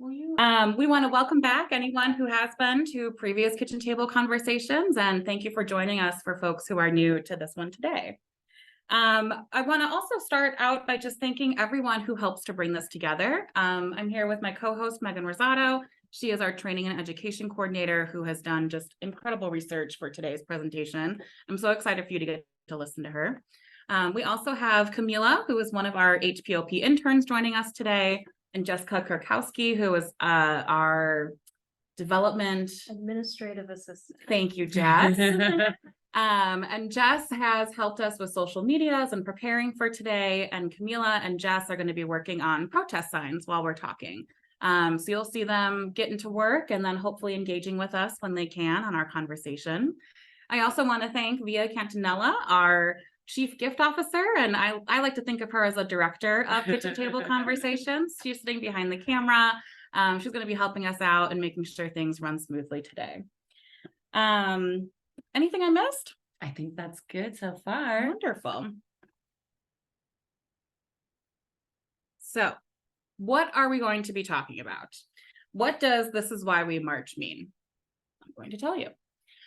We want to welcome back anyone who has been to previous kitchen table conversations, and thank you for joining us for folks who are new to this one today. I want to also start out by just thanking everyone who helps to bring this together. I'm here with my co-host, Megan Rosado. She is our training and education coordinator who has done just incredible research for today's presentation. I'm so excited for you to get to listen to her. We also have Camila, who is one of our HPOP interns joining us today, and Jessica CAWC, who is our development administrative assistant. Thank you, Jess. And Jess has helped us with social medias and preparing for today. And Camila and Jess are going to be working on protest signs while we're talking. So you'll see them getting to work and then hopefully engaging with us when they can on our conversation. I also want to thank Via Cantanella, our Chief Gift Officer, and I like to think of her as a director of kitchen table conversations. She's sitting behind the camera. She's going to be helping us out and making sure things run smoothly today. Anything I missed? I think that's good so far. Wonderful. So, what are we going to be talking about? What does "This is why we march" mean? I'm going to tell you.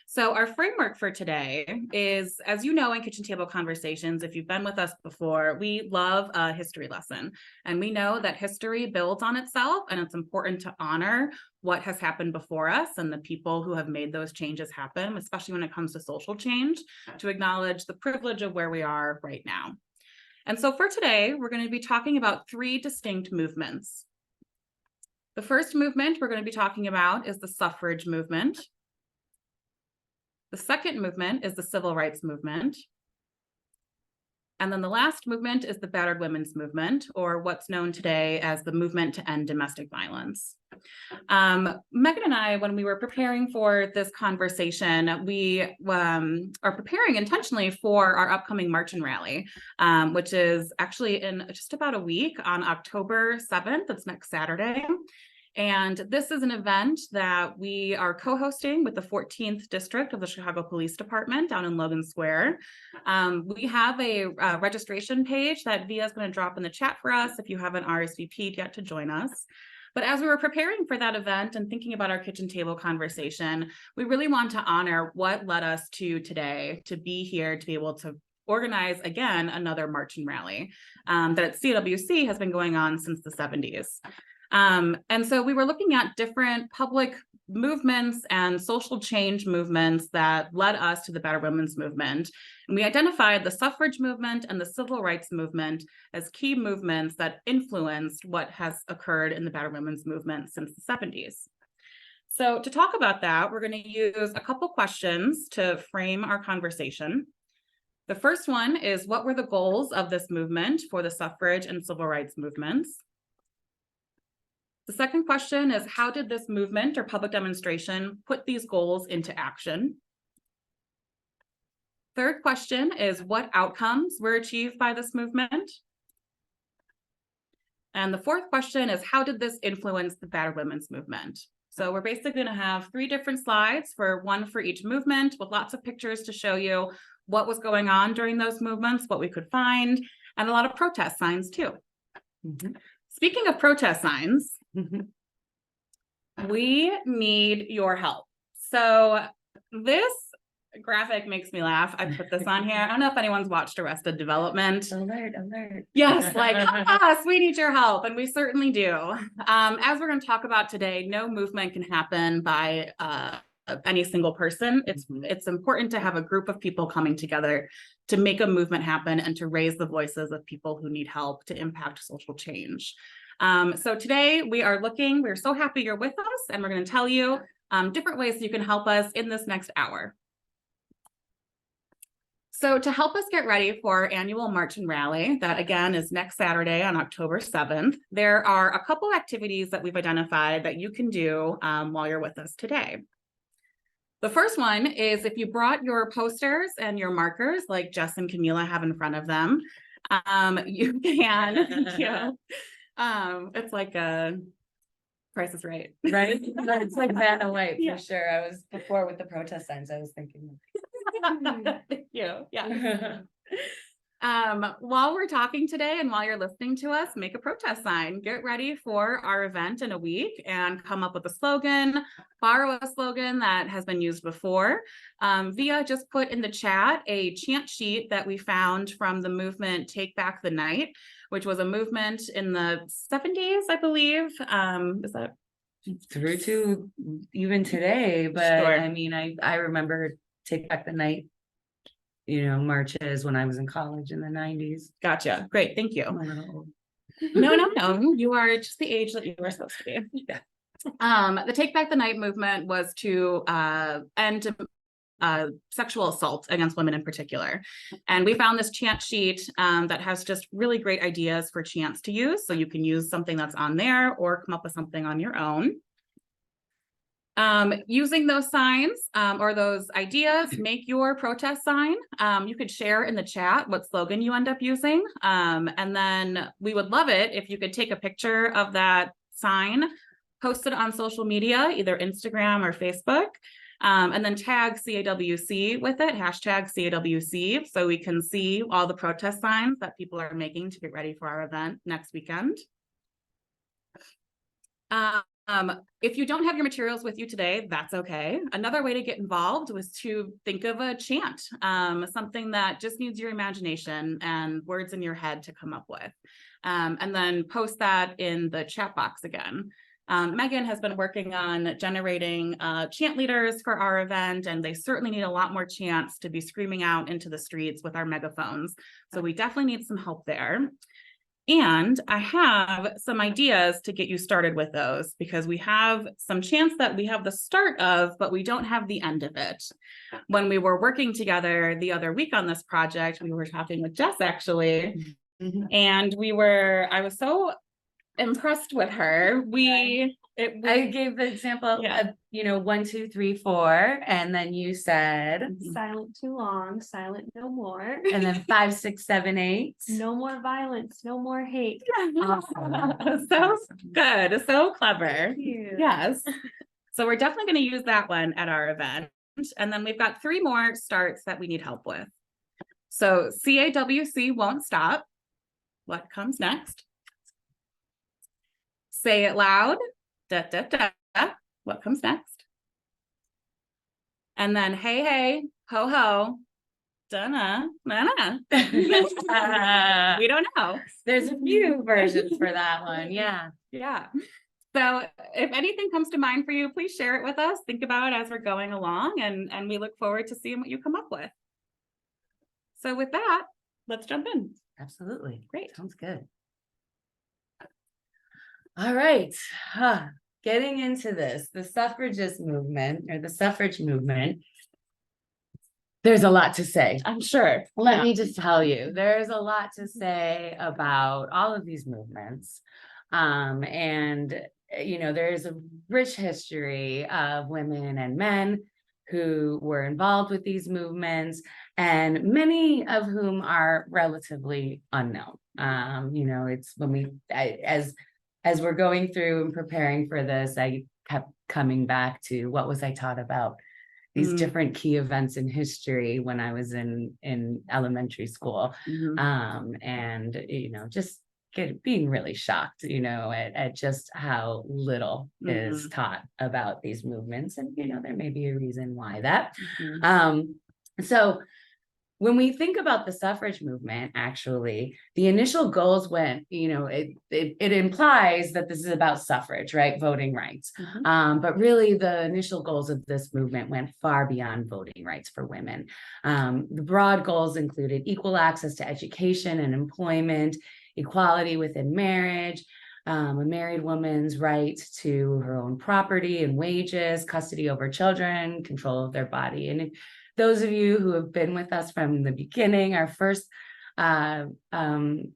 So our framework for today is, as you know, in kitchen table conversations, if you've been with us before, we love a history lesson. And we know that history builds on itself, and it's important to honor what has happened before us and the people who have made those changes happen, especially when it comes to social change, to acknowledge the privilege of where we are right now. And so for today, we're going to be talking about three distinct movements. The first movement we're going to be talking about is the suffrage movement. The second movement is the civil rights movement. And then the last movement is the battered women's movement, or what's known today as the movement to end domestic violence. Megan and I, when we were preparing for this conversation, we are preparing intentionally for our upcoming March and Rally, which is actually in just about a week on October 7th. It's next Saturday. And this is an event that we are co-hosting with the 14th District of the Chicago Police Department down in Logan Square. We have a registration page that Via is going to drop in the chat for us if you haven't RSVP'd yet to join us. But as we were preparing for that event and thinking about our kitchen table conversation, we really want to honor what led us to today, to be here, to be able to organize again another March and Rally that at CAWC has been going on since the 70s. And so we were looking at different public movements and social change movements that led us to the battered women's movement. And we identified the suffrage movement and the civil rights movement as key movements that influenced what has occurred in the battered women's movement since the 70s. So to talk about that, we're going to use a couple questions to frame our conversation. The first one is, what were the goals of this movement for the suffrage and civil rights movements? The second question is, how did this movement or public demonstration put these goals into action? Third question is, what outcomes were achieved by this movement? And the fourth question is, how did this influence the battered women's movement? So we're basically going to have three different slides, one for each movement, with lots of pictures to show you what was going on during those movements, what we could find, and a lot of protest signs too. Mm-hmm. Speaking of protest signs, we need your help. So this graphic makes me laugh. I put this on here. I don't know if anyone's watched Arrested Development. Alert. Yes, like, yes, we need your help, and we certainly do. As we're going to talk about today, no movement can happen by any single person. It's important to have a group of people coming together to make a movement happen and to raise the voices of people who need help to impact social change. So today we're so happy you're with us, and we're going to tell you different ways you can help us in this next hour. So to help us get ready for our annual March and Rally, that again is next Saturday on October 7th, there are a couple activities that we've identified that you can do while you're with us today. The first one is, if you brought your posters and your markers like Jess and Camila have in front of them, you can, thank you. It's like a Price is Right. Right? It's like Vanna White, Yeah. for sure. I was before with the protest signs, I was thinking. Thank you. Yeah. While we're talking today and while you're listening to us, make a protest sign. Get ready for our event in a week and come up with a slogan, borrow a slogan that has been used before. Via just put in the chat a chant sheet that we found from the movement Take Back the Night, which was a movement in the 70s, I believe. Is that Through to even today, but Sure. I mean, I remember Take Back the Night, marches when I was in college in the 90s. Gotcha. Great. Thank you. I'm a little old. No. You are just the age that you were supposed to be. Yeah. The Take Back the Night movement was to end sexual assault against women in particular. And we found this chant sheet that has just really great ideas for chants to use. So you can use something that's on there or come up with something on your own. Using those signs or those ideas, make your protest sign. You could share in the chat what slogan you end up using. And then we would love it if you could take a picture of that sign, post it on social media, either Instagram or Facebook, and then tag CAWC with it, hashtag CAWC, so we can see all the protest signs that people are making to get ready for our event next weekend. If you don't have your materials with you today, that's okay. Another way to get involved was to think of a chant, something that just needs your imagination and words in your head to come up with, and then post that in the chat box again. Megan has been working on generating chant leaders for our event, and they certainly need a lot more chants to be screaming out into the streets with our megaphones. So we definitely need some help there. And I have some ideas to get you started with those, because we have some chants that we have the start of, but we don't have the end of it. When we were working together the other week on this project, we were talking with Jess actually, and I was so impressed with her. I gave the example Yeah. of, 1, 2, 3, 4, and then you said, Silent too long, silent no more. and then 5, 6, 7, 8. No more violence, no more hate. Awesome. So good, so clever. Thank you. Yes. So we're definitely going to use that one at our event. And then we've got 3 more starts that we need help with. So CAWC won't stop. What comes next? Say it loud. Da, da, da. What comes next? And then hey, hey, ho, ho. Da-na, na-na. We don't know. There's a few versions for that one. Yeah. Yeah. So if anything comes to mind for you, please share it with us. Think about it as we're going along, and we look forward to seeing what you come up with. So with that, let's jump in. Absolutely. Great. Sounds good. All right. Getting into this, the suffragist movement or the suffrage movement, there's a lot to say. I'm sure. Let me just tell you, there's a lot to say about all of these movements. And there's a rich history of women and men who were involved with these movements, and many of whom are relatively unknown. It's when as we're going through and preparing for this, I kept coming back to what was I taught about these different key events in history when I was in elementary school. And just being really shocked, at just how little is taught about these movements. And, there may be a reason why that. So when we think about the suffrage movement, actually, the initial goals went, it implies that this is about suffrage, right? Voting rights. But really, the initial goals of this movement went far beyond voting rights for women. The broad goals included equal access to education and employment, equality within marriage, a married woman's right to her own property and wages, custody over children, control of their body. And those of you who have been with us from the beginning, our first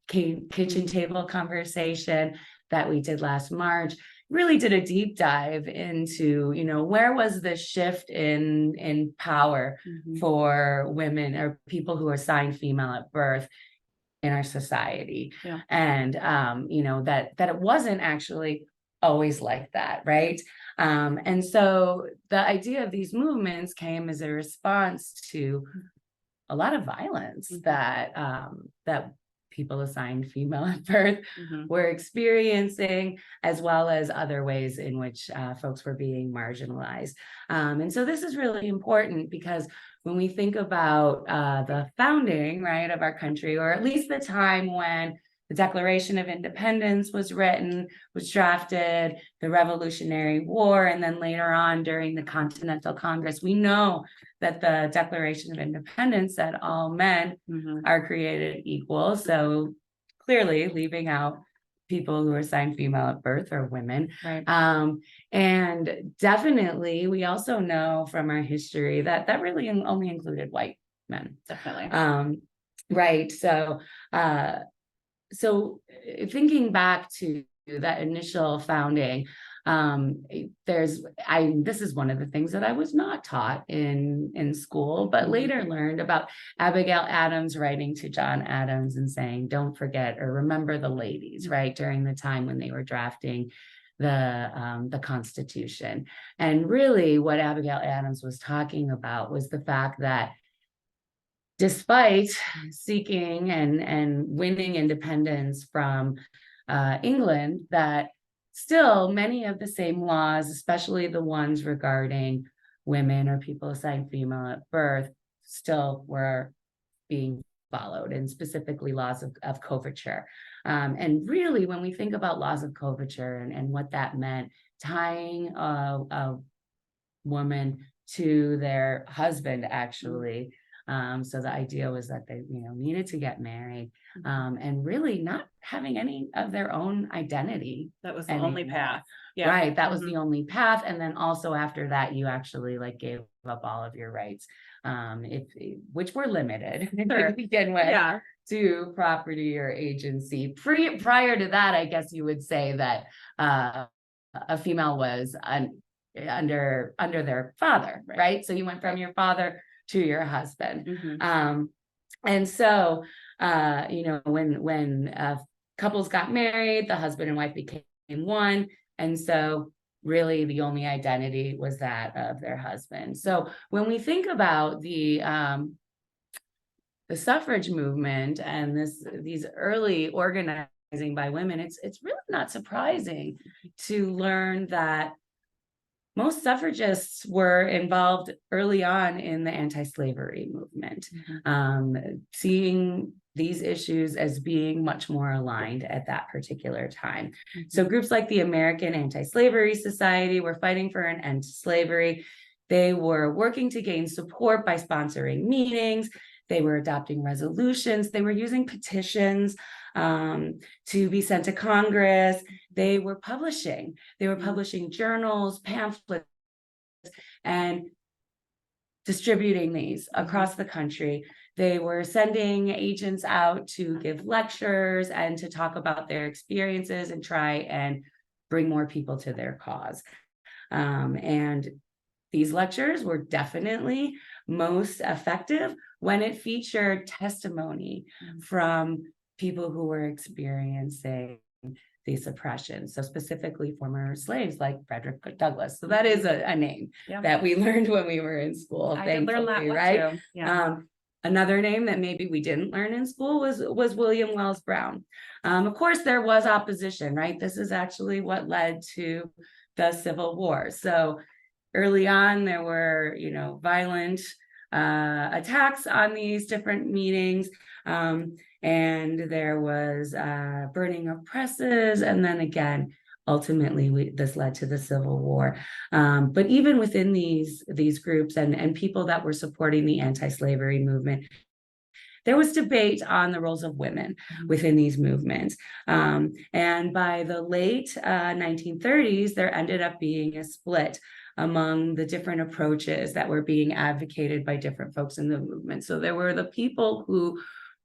kitchen table conversation that we did last March really did a deep dive into, where was the shift in power for women or people who are assigned female at birth in our society. Yeah. And, that it wasn't actually always like that, right? And so the idea of these movements came as a response to a lot of violence that people assigned female at birth were experiencing, as well as other ways in which folks were being marginalized. And so this is really important because when we think about the founding, right, of our country, or at least the time when the Declaration of Independence was written, was drafted, the Revolutionary War, and then later on during the Continental Congress, we know that the Declaration of Independence said all men are created equal. So clearly leaving out people who are assigned female at birth or women. Right. And definitely we also know from our history that that really only included white men. Definitely. Right. So thinking back to that initial founding, this is one of the things that I was not taught in school, but later learned about Abigail Adams writing to John Adams and saying, don't forget or remember the ladies, right, during the time when they were drafting the Constitution. And really what Abigail Adams was talking about was the fact that despite seeking and winning independence from England, that still many of the same laws, especially the ones regarding women or people assigned female at birth, still were being followed, and specifically laws of coverture. And really, when we think about laws of coverture and what that meant, tying a woman to their husband, actually. So the idea was that they, needed to get married, and really not having any of their own identity. That was the only path. Yeah. Right. That was the only path. And then also after that, you actually gave up all of your rights, which were limited to begin with, to property or agency. Prior to that, I guess you would say that a female was under their father, right? So you went from your father to your husband. And so, when couples got married, the husband and wife became one. And so really the only identity was that of their husband. So when we think about the suffrage movement and these early organizing by women, it's really not surprising to learn that most suffragists were involved early on in the anti-slavery movement, seeing these issues as being much more aligned at that particular time. So groups like the American Anti-Slavery Society were fighting for an end to slavery. They were working to gain support by sponsoring meetings. They were adopting resolutions. They were using petitions to be sent to Congress. They were publishing journals, pamphlets, and distributing these across the country. They were sending agents out to give lectures and to talk about their experiences and try and bring more people to their cause. And these lectures were definitely most effective when it featured testimony from people who were experiencing these oppressions. So specifically former slaves like Frederick Douglass. So that is a name that we learned when we were in school. I did learn that one right? too. Yeah. Another name that maybe we didn't learn in school was William Wells Brown. Of course, there was opposition, right? This is actually what led to the Civil War. So early on, there were, violent attacks on these different meetings. And there was burning of presses. And then again, ultimately, this led to the Civil War. But even within these groups and people that were supporting the anti-slavery movement, there was debate on the roles of women within these movements. And by the late 1930s, there ended up being a split among the different approaches that were being advocated by different folks in the movement. So there were the people who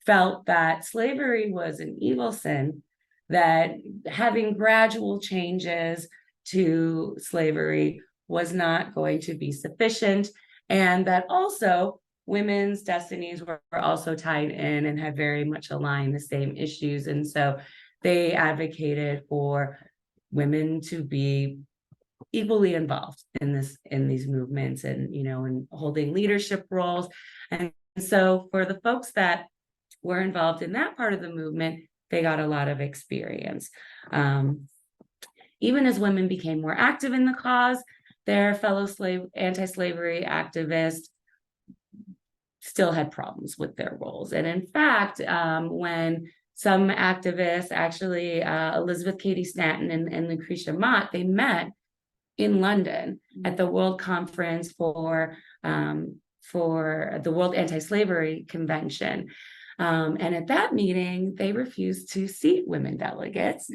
felt that slavery was an evil sin, that having gradual changes to slavery was not going to be sufficient, and that also women's destinies were also tied in and had very much aligned the same issues. And so they advocated for women to be equally involved in these movements and, and holding leadership roles. And so for the folks that were involved in that part of the movement, they got a lot of experience. Even as women became more active in the cause, their fellow anti-slavery activists still had problems with their roles. And in fact, when some activists, actually Elizabeth Cady Stanton and Lucretia Mott, they met in London at the World Conference for the World Anti-Slavery Convention. And at that meeting, they refused to seat women delegates.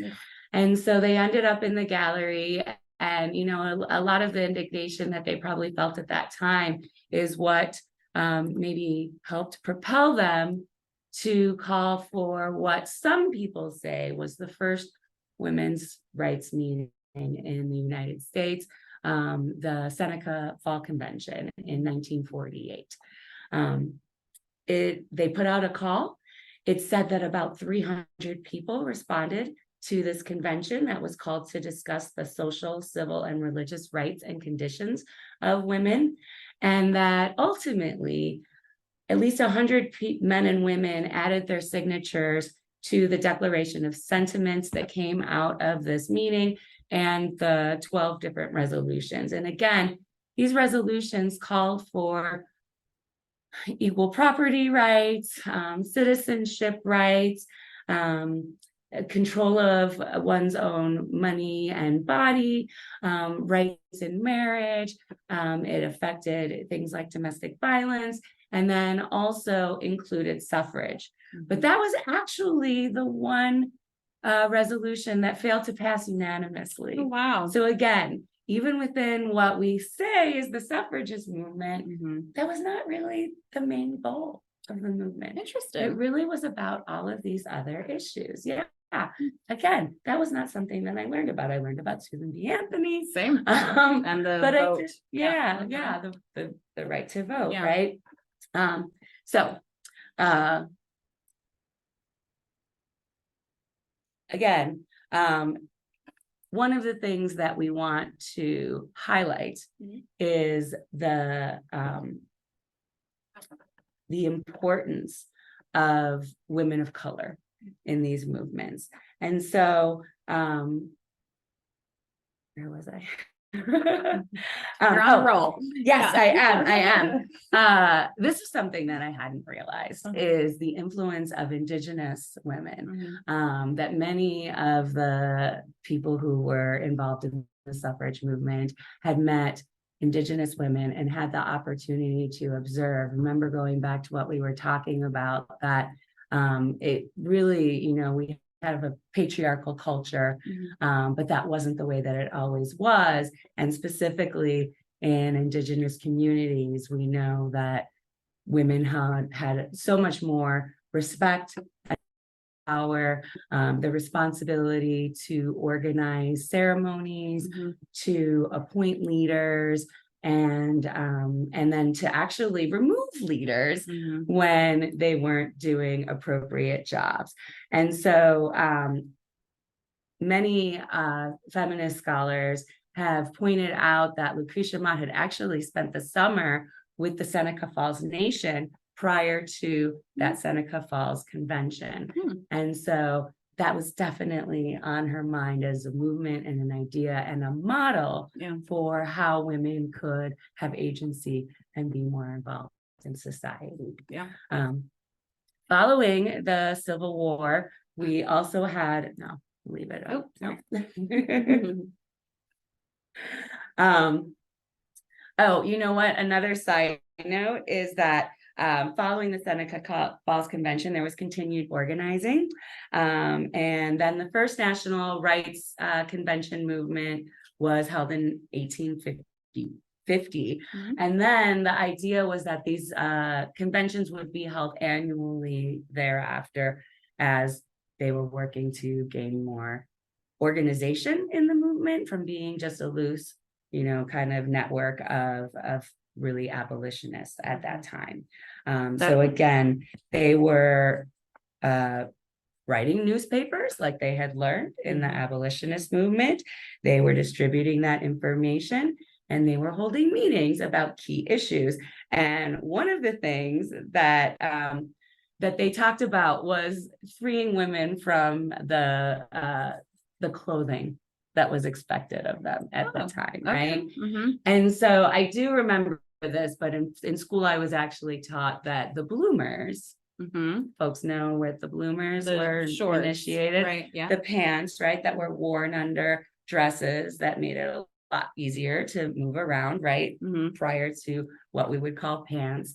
And so they ended up in the gallery. And, you know, a lot of the indignation that they probably felt at that time is what maybe helped propel them to call for what some people say was the first women's rights meeting in the United States, the Seneca Fall Convention in 1948. They put out a call. It said that about 300 people responded to this convention that was called to discuss the social, civil, and religious rights and conditions of women, and that ultimately at least 100 men and women added their signatures to the declaration of sentiments that came out of this meeting and the 12 different resolutions. And again, these resolutions called for equal property rights, citizenship rights, control of one's own money and body, rights in marriage. It affected things like domestic violence, and then also included suffrage. But that was actually the one resolution that failed to pass unanimously. Oh, wow. So again, even within what we say is the suffragist movement, that was not really the main goal of the movement. Interesting. It really was about all of these other issues. Yeah. Again, that was not something that I learned about. I learned about Susan B. Anthony. Same. And the But vote. The right to vote, Yeah. right? Again, one of the things that we want to highlight is the importance of women of color in these movements. And so, where was I? You're on a roll. Yes, Yeah. I am. This is something that I hadn't realized is the influence of Indigenous women. That many of the people who were involved in the suffrage movement had met Indigenous women and had the opportunity to observe. Remember, going back to what we were talking about, that it really, you know, we have a patriarchal culture, but that wasn't the way that it always was. And specifically in Indigenous communities, we know that women had so much more respect, power, the responsibility to organize ceremonies, to appoint leaders, and then to actually remove leaders when they weren't doing appropriate jobs. And so many feminist scholars have pointed out that Lucretia Mott had actually spent the summer with the Seneca Falls Nation prior to that Seneca Falls Convention. And so that was definitely on her mind as a movement and an idea and a model for how women could have agency and be more involved in society. Following the Civil War, we also had, leave it. Oh, no. You know what? Another side note is that following the Seneca Falls Convention, there was continued organizing. And then the first National Rights Convention movement was held in 1850. And then the idea was that these conventions would be held annually thereafter as they were working to gain more organization in the movement from being just a loose, you know, kind of network of really abolitionists at that time. So again, they were writing newspapers like they had learned in the abolitionist movement. They were distributing that information. and they were holding meetings about key issues. And one of the things that that they talked about was freeing women from the clothing that was expected of them at the time, right? And so I do remember this, but in school I was actually taught that the bloomers, folks know what the bloomers were initiated, right? Yeah. the pants, right, that were worn under dresses that made it a lot easier to move around, right? Prior to what we would call pants.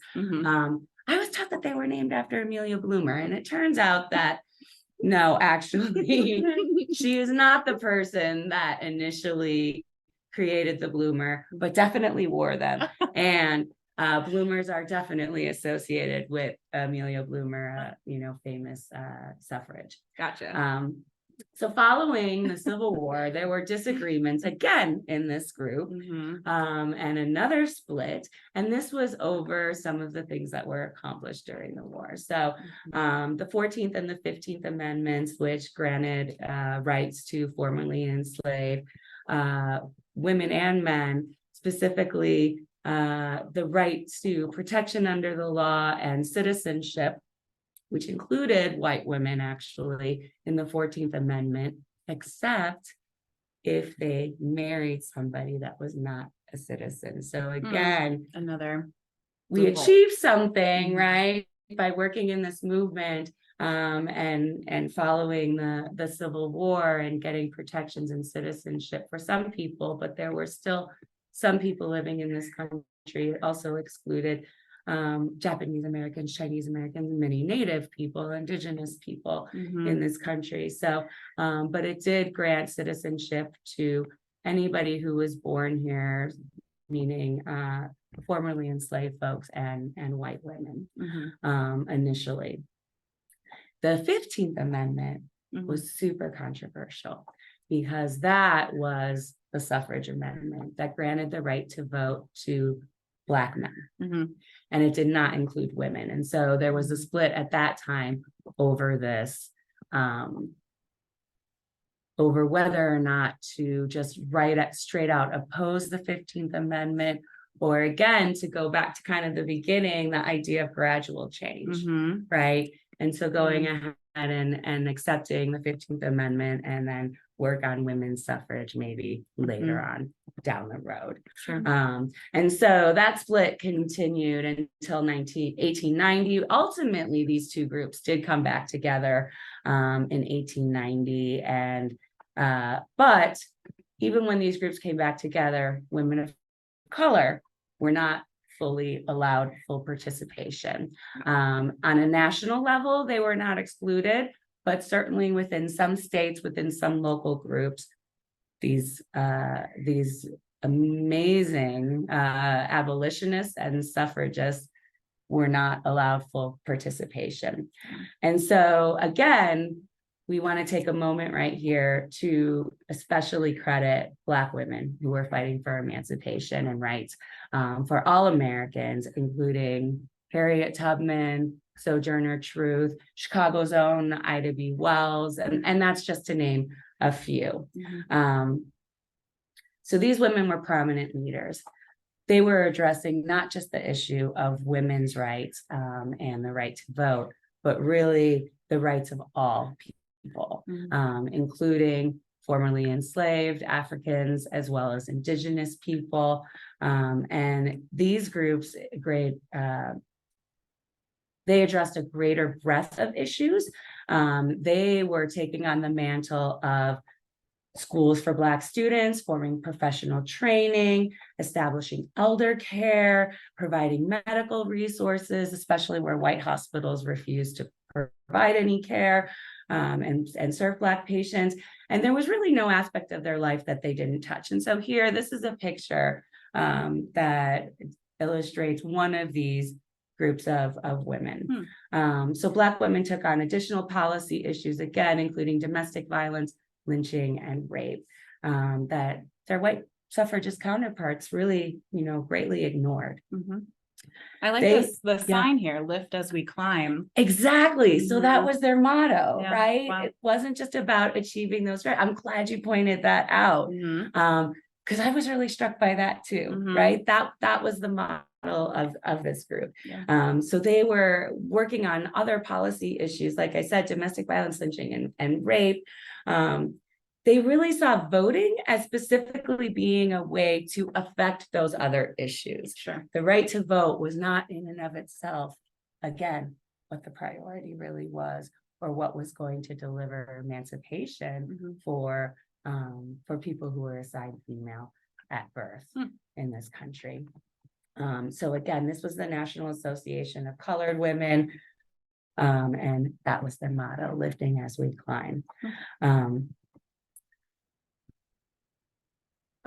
I was taught that they were named after Amelia Bloomer, and it turns out that no, actually, she is not the person that initially created the bloomer, but definitely wore them. And bloomers are definitely associated with Amelia Bloomer, you know, famous suffrage. Gotcha. So following the Civil War, there were disagreements again in this group, and another split. And this was over some of the things that were accomplished during the war. So the 14th and the 15th Amendments, which granted rights to formerly enslaved women and men, specifically the right to protection under the law and citizenship, which included white women actually in the 14th Amendment, except if they married somebody that was not a citizen. So again, we achieved something, right, by working in this movement and following the Civil War and getting protections and citizenship for some people, but there were still some people living in this country. It also excluded Japanese Americans, Chinese Americans, many Native people, Indigenous people in this country. So, but it did grant citizenship to anybody who was born here, meaning formerly enslaved folks and white women initially. The 15th Amendment was super controversial because that was the suffrage amendment that granted the right to vote to Black men. And it did not include women. And so there was a split at that time over this, over whether or not to just straight out oppose the 15th Amendment, or again, to go back to kind of the beginning, the idea of gradual change, right? And so going ahead and accepting the 15th Amendment and then work on women's suffrage maybe later on down the road. And so that split continued until 1890. Ultimately, these two groups did come back together in 1890. And but even when these groups came back together, women of color were not fully allowed full participation. On a national level, they were not excluded, but certainly within some states, within some local groups, these amazing abolitionists and suffragists were not allowed full participation. And so again, we want to take a moment right here to especially credit Black women who were fighting for emancipation and rights for all Americans, including Harriet Tubman, Sojourner Truth, Chicago's own Ida B. Wells, and that's just to name a few. So these women were prominent leaders. They were addressing not just the issue of women's rights and the right to vote, but really the rights of all people, including formerly enslaved Africans as well as Indigenous people. And these groups, they addressed a greater breadth of issues. They were taking on the mantle of schools for Black students, forming professional training, establishing elder care, providing medical resources, especially where white hospitals refused to provide any care, and serve Black patients. And there was really no aspect of their life that they didn't touch. And so here, this is a picture that illustrates one of these groups of women. So Black women took on additional policy issues, again, including domestic violence, lynching, and rape, that their white suffragist counterparts really, greatly ignored. I like the sign here, lift as we climb. Exactly. So that was their motto, right? Wow. It wasn't just about achieving those rights. I'm glad you pointed that out. because I was really struck by that too, Mhm. right? That was the model of this group. Yeah. So they were working on other policy issues, like I said, domestic violence, lynching, and rape. They really saw voting as specifically being a way to affect those other issues. Sure. The right to vote was not in and of itself, again, what the priority really was, or what was going to deliver emancipation Mhm. for people who were assigned female at birth in this country. So again, this was the National Association of Colored Women, and that was their motto, lifting as we climb.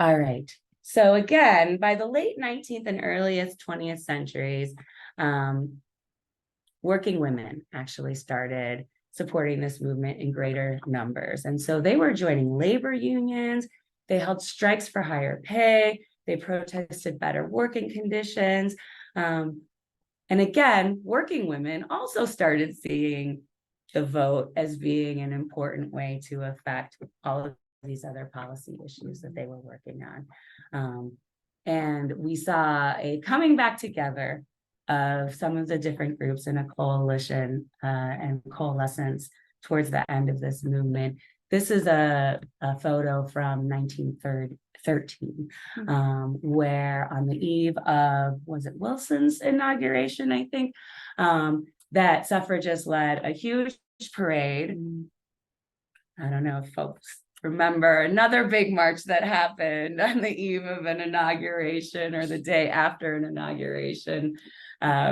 All right. So again, by the late 19th and earliest 20th centuries, working women actually started supporting this movement in greater numbers. And so they were joining labor unions, they held strikes for higher pay, they protested better working conditions. And again, working women also started seeing the vote as being an important way to affect all of these other policy issues that they were working on. And we saw a coming back together of some of the different groups in a coalition and coalescence towards the end of this movement. This is a photo from 1913, where on the eve of, was it Wilson's inauguration, I think, that suffragists led a huge parade. I don't know if folks remember another big march that happened on the eve of an inauguration or the day after an inauguration,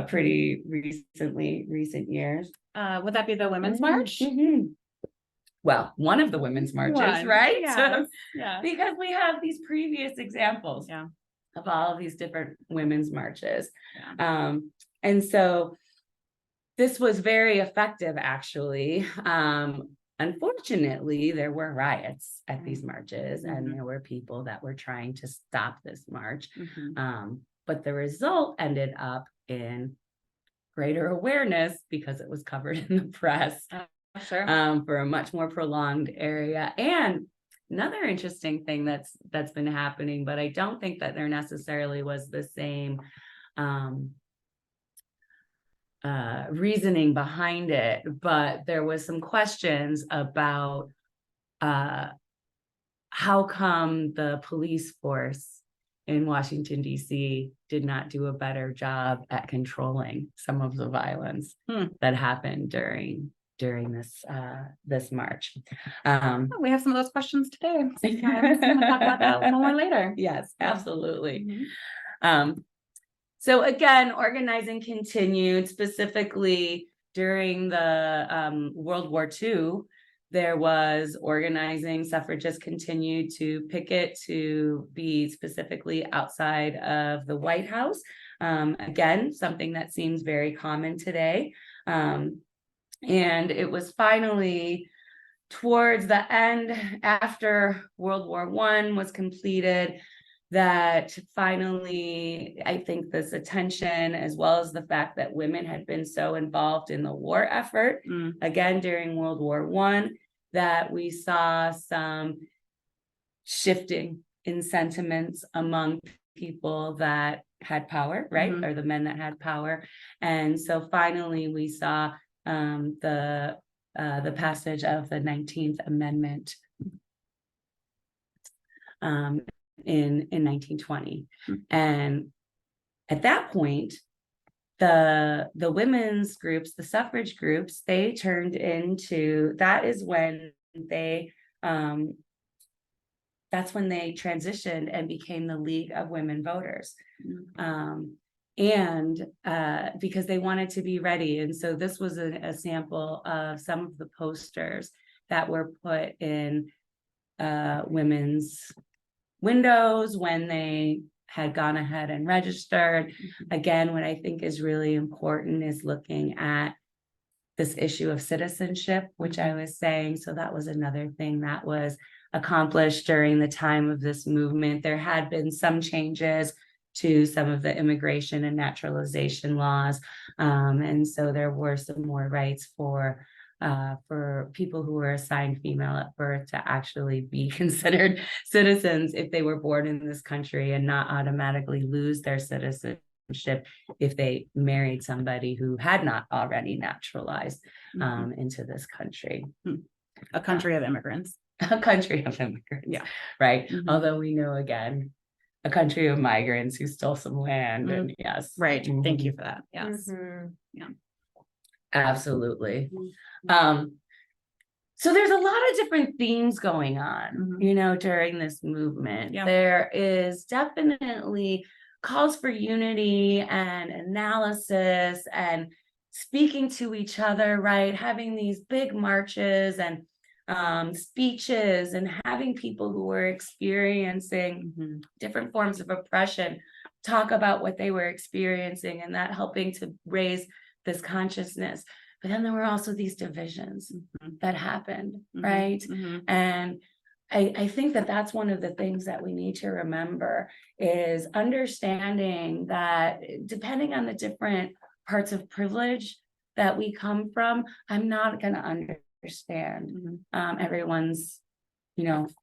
pretty recent years. Would that be the Women's March? Well, one of the women's marches, One, right? yes, yeah. Because we have these previous examples Yeah. of all of these different women's marches. Yeah. And so this was very effective, actually. Unfortunately, there were riots at these marches, and there were people that were trying to stop this march. But the result ended up in greater awareness because it was covered in the press. Sure. For a much more prolonged area. And another interesting thing that's been happening, but I don't think that there necessarily was the same reasoning behind it, but there was some questions about how come the police force in Washington, D.C. did not do a better job at controlling some of the violence that happened during this march. We have some of those questions today. Sometimes. We'll talk about that a little more later. Yes, absolutely. So again, organizing continued, specifically during the World War II. There was organizing. Suffragists continued to picket to be specifically outside of the White House. Again, something that seems very common today. And it was finally towards the end, after World War I was completed, that finally, I think this attention, as well as the fact that women had been so involved in the war effort, again, during World War I, that we saw some shifting in sentiments among people that had power, right? Or the men that had power. And so finally, we saw the passage of the 19th Amendment in 1920. And at that point, the women's groups, the suffrage groups, they turned into, that's when they transitioned and became the League of Women Voters. And because they wanted to be ready. And so this was a sample of some of the posters that were put in women's windows when they had gone ahead and registered. Again, what I think is really important is looking at this issue of citizenship, which I was saying. So that was another thing that was accomplished during the time of this movement. There had been some changes to some of the immigration and naturalization laws. And so there were some more rights for for people who were assigned female at birth to actually be considered citizens if they were born in this country and not automatically lose their citizenship if they married somebody who had not already naturalized into this country. A country of immigrants. A country of immigrants. Yeah. Right. Mhm. Although we know, again, a country of migrants who stole some land. And yes. Right. Thank Mhm. you for that. Yes. Absolutely. So there's a lot of different themes going on, during this movement. Yeah. There is definitely calls for unity and analysis and speaking to each other, right? Having these big marches and speeches and having people who were experiencing different forms of oppression talk about what they were experiencing, and that helping to raise this consciousness. But then there were also these divisions that happened, right? And I think that that's one of the things that we need to remember is understanding that depending on the different parts of privilege that we come from, I'm not going to understand everyone's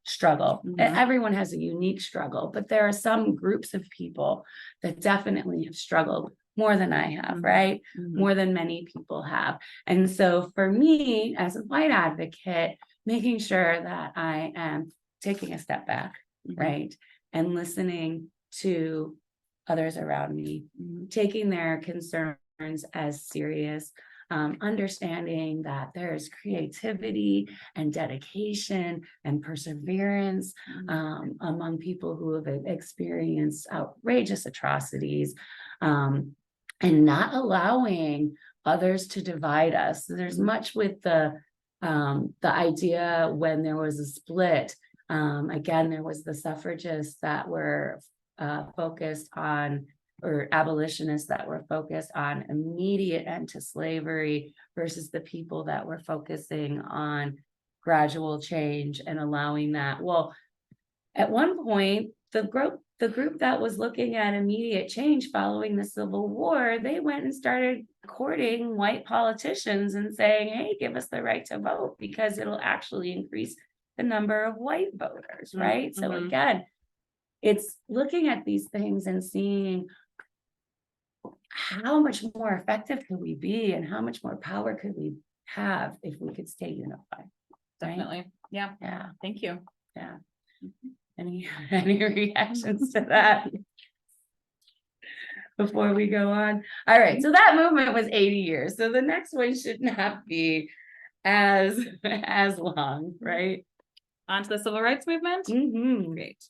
struggle. Everyone has a unique struggle, but there are some groups of people that definitely have struggled more than I have, right? More than many people have. And so for me, as a white advocate, making sure that I am taking a step back, right? And listening to others around me, taking their concerns as serious, understanding that there is creativity and dedication and perseverance among people who have experienced outrageous atrocities, and not allowing others to divide us. So there's much with the idea when there was a split. Again, there was the suffragists that were focused on, or abolitionists that were focused on immediate end to slavery versus the people that were focusing on gradual change and allowing that. Well, at one point, the group that was looking at immediate change following the Civil War, they went and started courting white politicians and saying, hey, give us the right to vote because it'll actually increase the number of white voters, right? So again, it's looking at these things and seeing how much more effective could we be and how much more power could we have if we could stay unified. Definitely. Yeah. Yeah. Thank you. Yeah. Any reactions to that before we go on? All right. So that movement was 80 years. So the next one should not be as long, right? On to the civil rights movement. Great.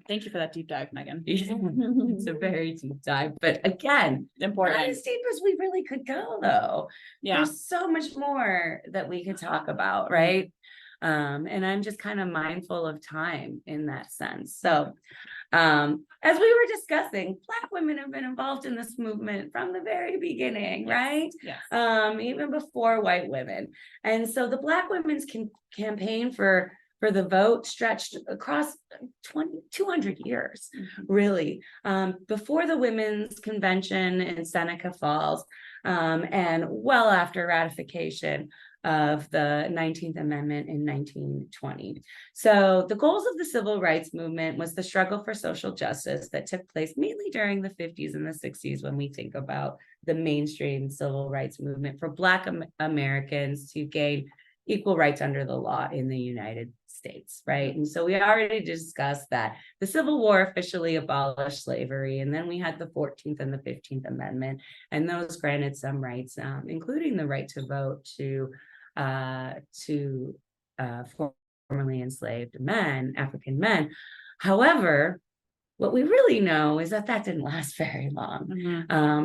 Thank you for that deep dive, Megan. It's a very deep dive, but again, Important. not as deep as we really could go, though. Yeah. There's so much more that we could talk about, right? And I'm just kind of mindful of time in that sense. So, as we were discussing, Black women have been involved in this movement from the very beginning, right? Yes. Even before white women. And so the Black women's campaign for the vote stretched across 200 years, really, before the Women's Convention in Seneca Falls, and well after ratification of the 19th Amendment in 1920. So the goals of the civil rights movement was the struggle for social justice that took place mainly during the 50s and the 60s when we think about the mainstream civil rights movement for Black Americans to gain equal rights under the law in the United States, right? And so we already discussed that the Civil War officially abolished slavery, and then we had the 14th and the 15th Amendment, and those granted some rights, including the right to vote to formerly enslaved men, African men. However, what we really know is that didn't last very long.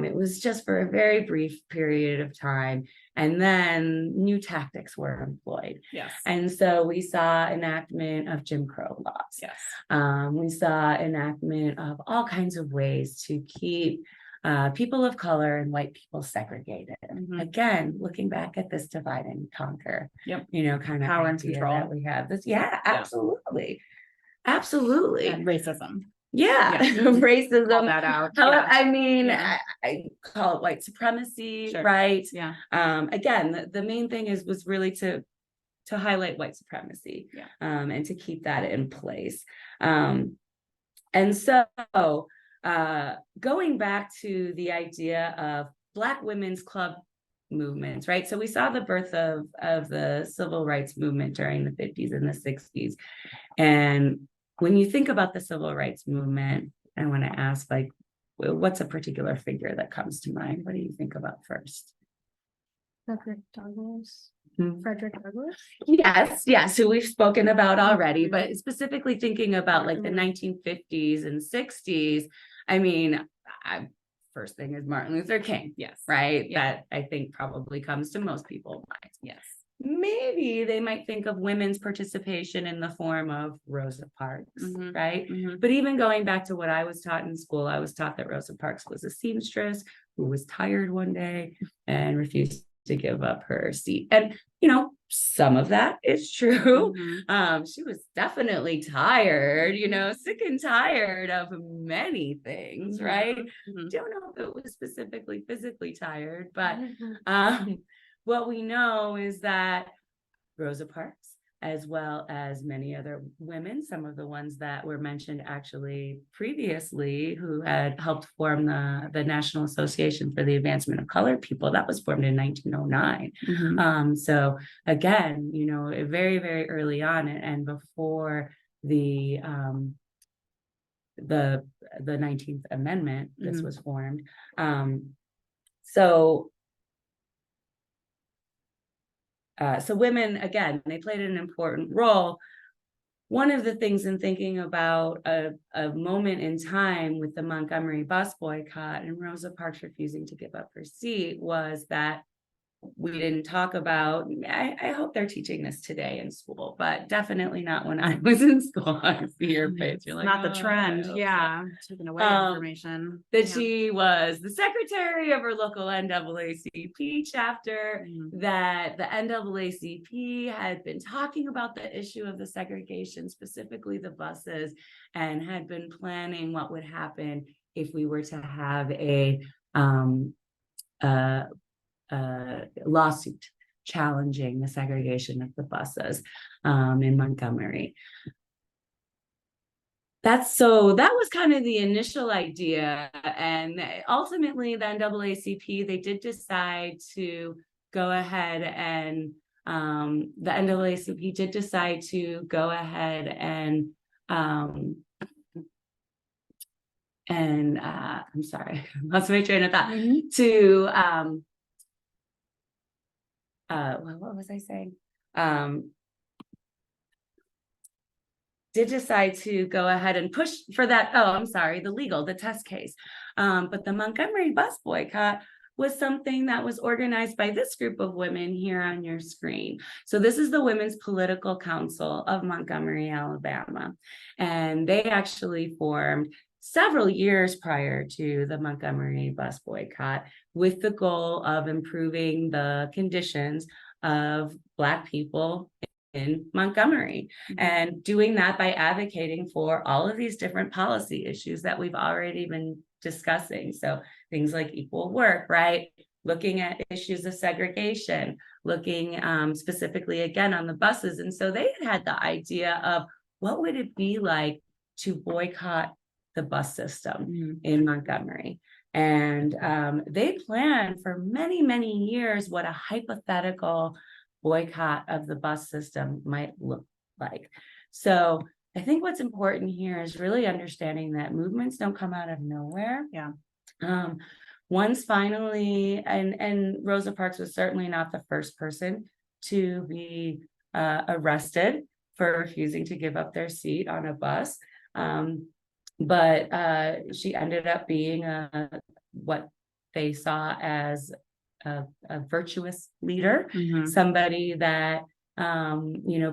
It was just for a very brief period of time. And then new tactics were employed. Yes. And so we saw enactment of Jim Crow laws. Yes. We saw enactment of all kinds of ways to keep people of color and white people segregated. Again, looking back at this divide and conquer, kind of power and idea control that we have. This, absolutely. Absolutely. And racism. Yeah, Yeah. Call racism. that out. However, Yeah. I mean, Yeah. I call it white supremacy, Sure. right? Yeah. Again, the main thing was really to highlight white supremacy, Yeah. and to keep that in place. And so, going back to the idea of Black women's club movements, right? So we saw the birth of the civil rights movement during the 50s and the 60s. And when you think about the civil rights movement, I want to ask, like, what's a particular figure that comes to mind? What do you think about first? Frederick Douglass. Hmm. Frederick Douglass. Yes, who we've spoken about already, but specifically thinking about like the 1950s and 60s. I mean, first thing is Martin Luther King, Yes. right? Yeah. That I think probably comes to most people's minds. Yes. Maybe they might think of women's participation in the form of Rosa Parks, Mhm. right? Mhm. But even going back to what I was taught in school, I was taught that Rosa Parks was a seamstress who was tired one day and refused to give up her seat. And, some of that is true. Mhm. She was definitely tired, sick and tired of many things, right? Mhm. Don't know if it was specifically physically tired, but Mhm. what we know is that Rosa Parks, as well as many other women, some of the ones that were mentioned actually previously, who had helped form the National Association for the Advancement of Colored People, that was formed in 1909. Mhm. So again, very, very early on, and before the 19th Amendment, this Mhm. was formed. So women, again, they played an important role. One of the things in thinking about a moment in time with the Montgomery bus boycott and Rosa Parks refusing to give up her seat was that we didn't talk about. I hope they're teaching this today in school, but definitely not when I was in school. I see your face. You're like, Not the "Oh, I trend. hope so." Yeah. Taking away information. That Yeah. she was the secretary of her local NAACP chapter, Mhm. that the NAACP had been talking about the issue of the segregation, specifically the buses, and had been planning what would happen if we were to have a lawsuit challenging the segregation of the buses in Montgomery. That was kind of the initial idea. And ultimately the NAACP, they did decide to go ahead and the NAACP did decide to go ahead and I'm sorry, I lost my train of thought. To what was I saying? Did decide to go ahead and push for that. Oh, I'm sorry, the test case. But the Montgomery bus boycott was something that was organized by this group of women here on your screen. So this is the Women's Political Council of Montgomery, Alabama. And they actually formed several years prior to the Montgomery bus boycott with the goal of improving the conditions of Black people in Montgomery, and doing that by advocating for all of these different policy issues that we've already been discussing. So things like equal work, right? Looking at issues of segregation, looking specifically again on the buses. And so they had the idea of what would it be like to boycott the bus system in Montgomery. And they planned for many, many years what a hypothetical boycott of the bus system might look like. So I think what's important here is really understanding that movements don't come out of nowhere. Yeah. Once finally, and Rosa Parks was certainly not the first person to be arrested for refusing to give up their seat on a bus. But she ended up being what they saw as a virtuous leader, somebody that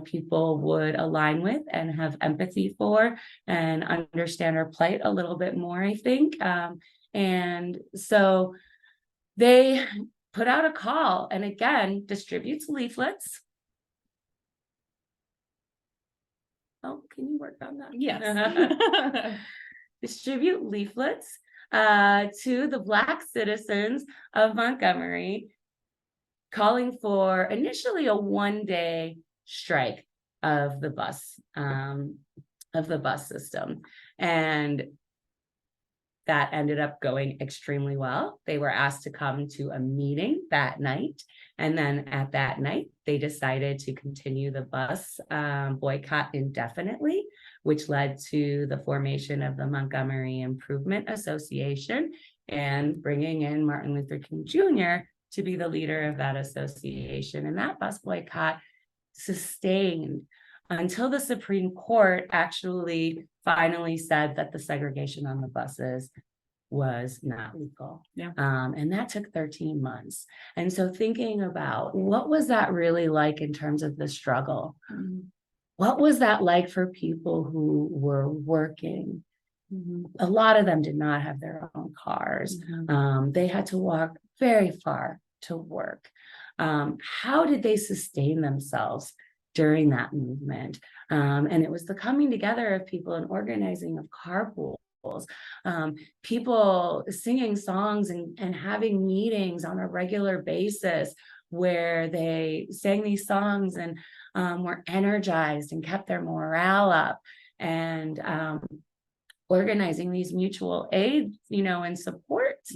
people would align with and have empathy for and understand her plight a little bit more, I think. And so they put out a call, and again, distributes leaflets. Oh, can you work on that? Yes. distribute leaflets to the Black citizens of Montgomery, calling for initially a one-day strike of the bus system. And that ended up going extremely well. They were asked to come to a meeting that night. And then at that night, they decided to continue the bus boycott indefinitely, which led to the formation of the Montgomery Improvement Association and bringing in Martin Luther King Jr. to be the leader of that association. And that bus boycott sustained until the Supreme Court actually finally said that the segregation on the buses was not legal. Yeah. And that took 13 months. And so thinking about what was that really like in terms of the struggle? What was that like for people who were working? A lot of them did not have their own cars. They had to walk very far to work. How did they sustain themselves during that movement? And it was the coming together of people and organizing of carpools, people singing songs and having meetings on a regular basis where they sang these songs and were energized and kept their morale up, and organizing these mutual aid, and supports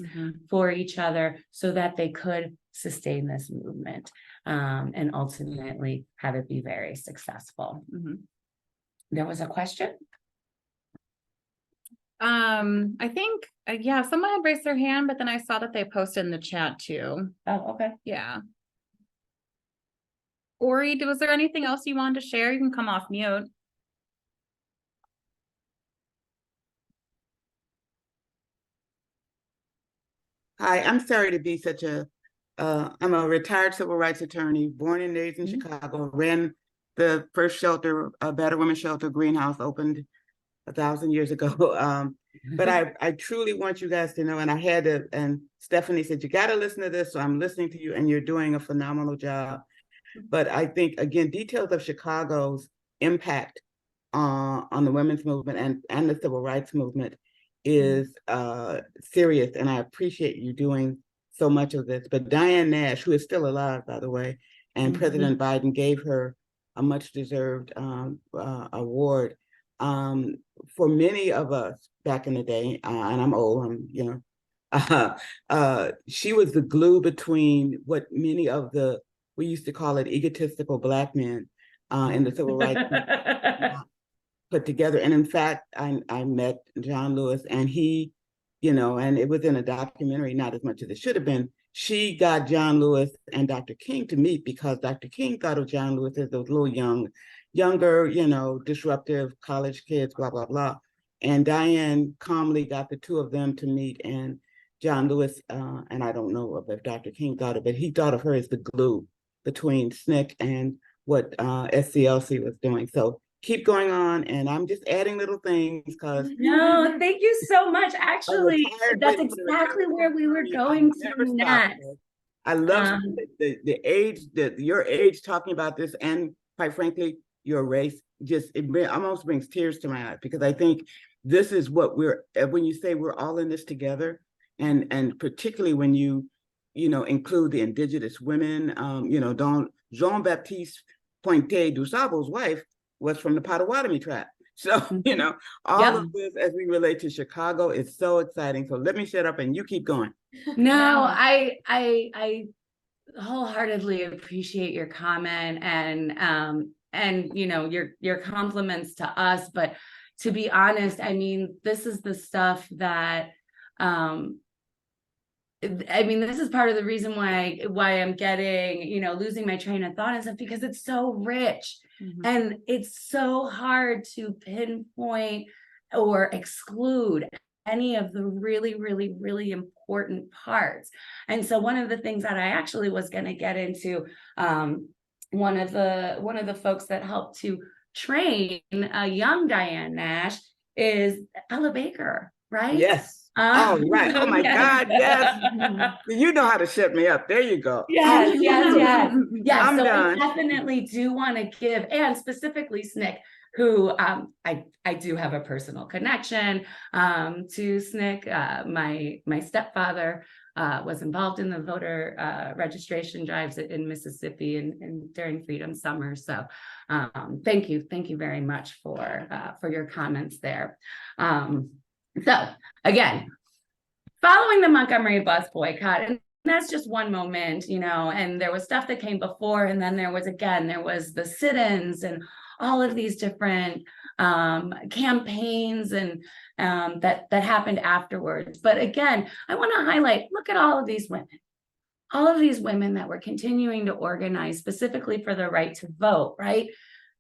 for each other so that they could sustain this movement and ultimately have it be very successful. There was a question? I think, yeah, someone had raised their hand, but then I saw that they posted in the chat too. Oh, okay. Yeah. Ori, was there anything else you wanted to share? You can come off mute. Hi, I'm sorry to be such I'm a retired civil rights attorney, born and raised in Chicago, ran the first shelter, a Better Women Shelter Greenhouse, opened 1,000 years ago. But I truly want you guys to know, and Stephanie said, you got to listen to this. So I'm listening to you and you're doing a phenomenal job. But I think, again, details of Chicago's impact on the women's movement and the civil rights movement is serious. And I appreciate you doing so much of this. But Diane Nash, who is still alive, by the way, and President Biden gave her a much deserved award. For many of us back in the day, and I'm old, she was the glue between what many of we used to call it egotistical Black men in the civil rights put together. And in fact, I met John Lewis, and he, and it was in a documentary, not as much as it should have been. She got John Lewis and Dr. King to meet because Dr. King thought of John Lewis as those little younger, disruptive college kids, blah, blah, blah. And Diane calmly got the two of them to meet, and John Lewis, and I don't know if Dr. King thought of it, he thought of her as the glue between SNCC and what SCLC was doing. So keep going on, and I'm just adding little things because no, thank you so much. Actually, that's exactly where we were going to next. I love the age, your age talking about this, and quite frankly, your race, it almost brings tears to my eyes, because I think this is what when you say we're all in this together, and particularly when you include the indigenous women, Jean-Baptiste Pointe du Sable's wife was from the Potawatomi tribe. So, all of this as we relate to Chicago is so exciting. So let me shut up and you keep going. No, I wholeheartedly appreciate your comment and your compliments to us. But to be honest, I mean, this is the stuff that this is part of the reason why I'm getting, losing my train of thought and stuff, because it's so rich and it's so hard to pinpoint or exclude any of the really, really, really important parts. And so one of the things that I actually was going to get into, one of the folks that helped to train a young Diane Nash is Ella Baker, right? Yes. Oh, right. Oh my God. Yes. You know how to shut me up. There you go. Yes. I'm So done. we definitely do want to give, and specifically SNCC, who I do have a personal connection to SNCC. My stepfather was involved in the voter registration drives in Mississippi and during Freedom Summer. So thank you very much for your comments there. So again, following the Montgomery bus boycott, and that's just one moment, you know, and there was stuff that came before, and then there was the sit-ins and all of these different campaigns and that happened afterwards. But again, I want to highlight, look at all of these women that were continuing to organize specifically for the right to vote, right?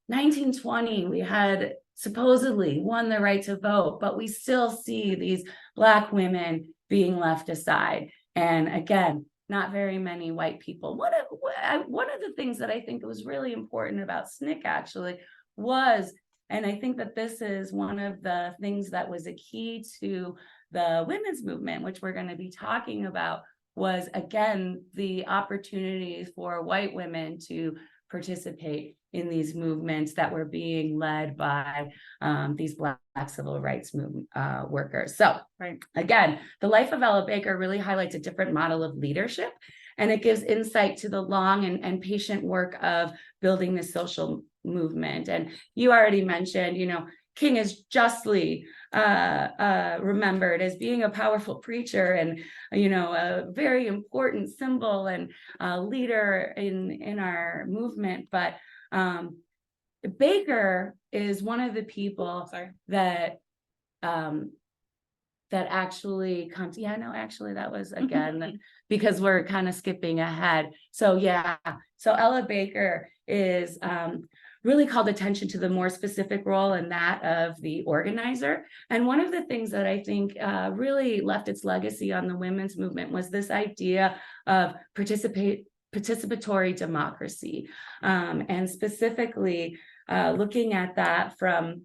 1920, we had supposedly won the right to vote, but we still see these Black women being left aside. And again, not very many white people. One of the things that I think was really important about SNCC actually was, and I think that this is one of the things that was a key to the women's movement, which we're going to be talking about, was again, the opportunities for white women to participate in these movements that were being led by these Black civil rights movement workers. So again, the life of Ella Baker really highlights a different model of leadership, and it gives insight to the long and patient work of building this social movement. And you already mentioned, you know, King is justly remembered as being a powerful preacher and, you know, a very important symbol and leader in our movement. But Baker is one of the people that actually comes. Yeah, no, actually, that was again because we're kind of skipping ahead. So yeah, so Ella Baker is really called attention to the more specific role and that of the organizer. And one of the things that I think really left its legacy on the women's movement was this idea of participatory democracy, and specifically looking at that from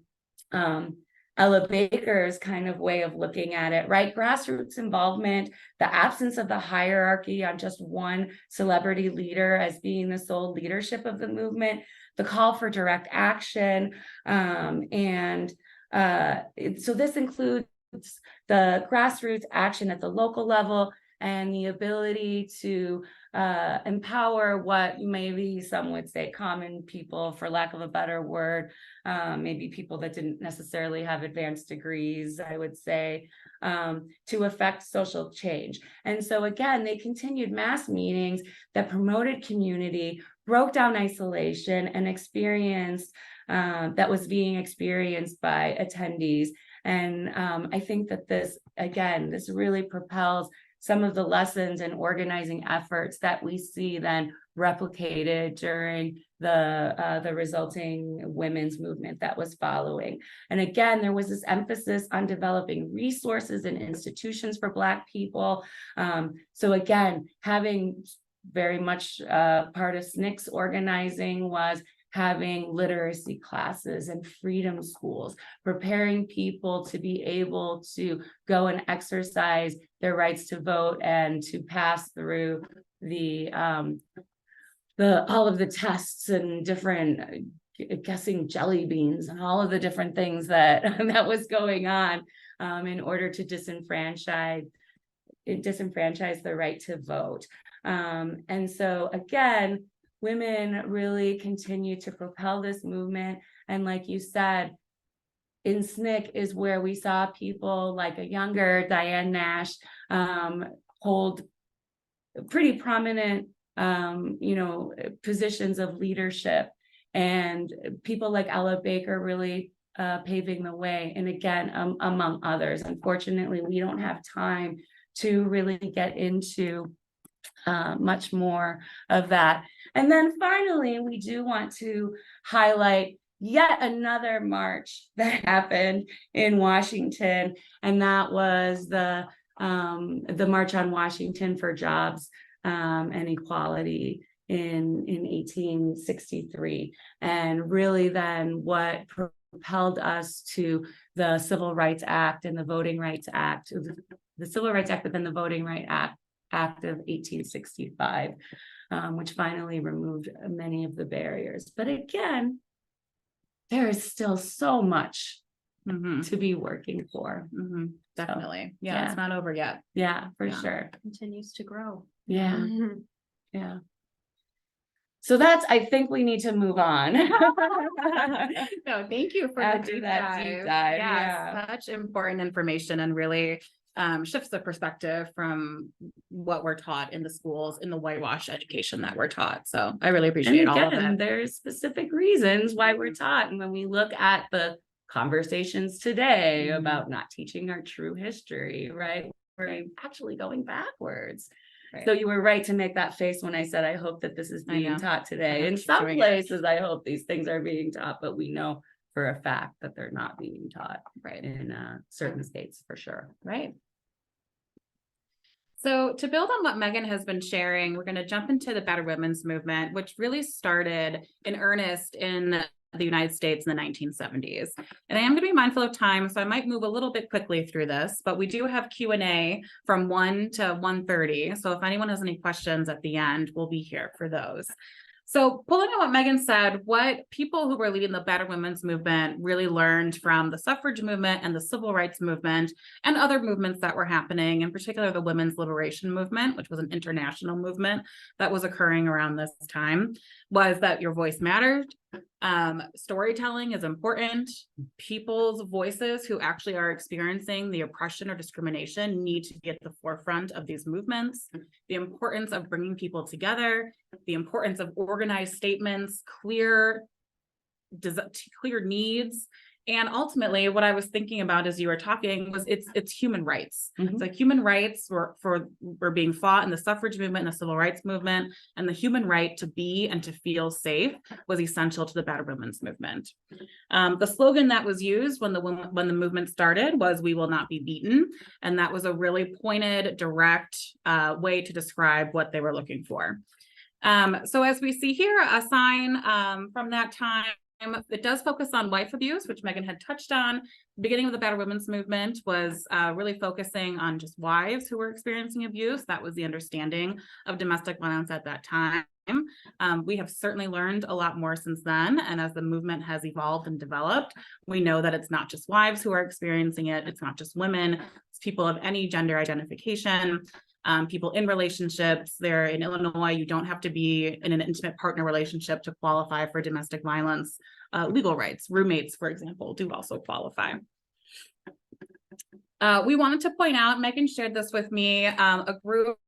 Ella Baker's kind of way of looking at it, right? Grassroots involvement, the absence of the hierarchy on just one celebrity leader as being the sole leadership of the movement, the call for direct action, and so this includes the grassroots action at the local level and the ability to empower what maybe some would say common people, for lack of a better word, maybe people that didn't necessarily have advanced degrees, I would say, to affect social change. And so again, they continued mass meetings that promoted community, broke down isolation and experience that was being experienced by attendees. And I think that this really propels some of the lessons and organizing efforts that we see then replicated during the resulting women's movement that was following. And again, there was this emphasis on developing resources and institutions for Black people. So again, having very much part of SNCC's organizing was having literacy classes and freedom schools, preparing people to be able to go and exercise their rights to vote and to pass through the all of the tests and different guessing jelly beans and all of the different things that that was going on in order to disenfranchise the right to vote. And so again, women really continue to propel this movement. And like you said, in SNCC is where we saw people like a younger Diane Nash hold pretty prominent, positions of leadership, and people like Ella Baker really paving the way. And again, among others. Unfortunately, we don't have time to really get into much more of that. And then finally, we do want to highlight yet another march that happened in Washington, and that was the March on Washington for Jobs and Equality in 1863. And really then what propelled us to the Civil Rights Act and the Voting Rights Act, the Civil Rights Act, but then the Voting Rights Act of 1865, which finally removed many of the barriers. But again, there is still so much Mhm, to be working for. mhm, definitely. Yeah, yeah. it's not over yet. Yeah, for Yeah. sure. Continues to grow. Yeah, yeah. So I think we need to move on. No, thank you for the After deep that deep dive. dive, Yeah, yeah. such important information and really shifts the perspective from what we're taught in the schools, in the whitewash education that we're taught. So I really appreciate And all of again, it. there's specific reasons why we're taught. And when we look at the conversations today Mhm. about not teaching our true history, right? We're actually going backwards. Right. So you were right to make that face when I said, I hope that this is I being know. taught today. have In to keep some doing it. places, I hope these things are being taught, but we know for a fact that they're not being taught Right. in certain states for sure. Right. So to build on what Megan has been sharing, we're going to jump into the Better Women's Movement, which really started in earnest in the United States in the 1970s. And I am going to be mindful of time, so I might move a little bit quickly through this, but we do have Q&A from 1 to 1:30. So if anyone has any questions at the end, we'll be here for those. So pulling on what Megan said, what people who were leading the Better Women's Movement really learned from the suffrage movement and the civil rights movement and other movements that were happening, in particular the women's liberation movement, which was an international movement that was occurring around this time, was that your voice mattered. Storytelling is important. People's voices who actually are experiencing the oppression or discrimination need to be at the forefront of these movements. The importance of bringing people together, the importance of organized statements, clear needs. And ultimately, what I was thinking about as you were talking was it's human rights. Mhm. So human rights were being fought in the suffrage movement and the civil rights movement, and the human right to be and to feel safe was essential to the Better Women's Movement. The slogan that was used when the movement started was "We will not be beaten," and that was a really pointed, direct way to describe what they were looking for. So as we see here, a sign from that time. It does focus on wife abuse, which Megan had touched on. The beginning of the Better Women's Movement was really focusing on just wives who were experiencing abuse. That was the understanding of domestic violence at that time. We have certainly learned a lot more since then. And as the movement has evolved and developed, we know that it's not just wives who are experiencing it. It's not just women. It's people of any gender identification. People in relationships. There in Illinois, you don't have to be in an intimate partner relationship to qualify for domestic violence. Legal rights, roommates, for example, do also qualify. We wanted to point out, Megan shared this with me, a group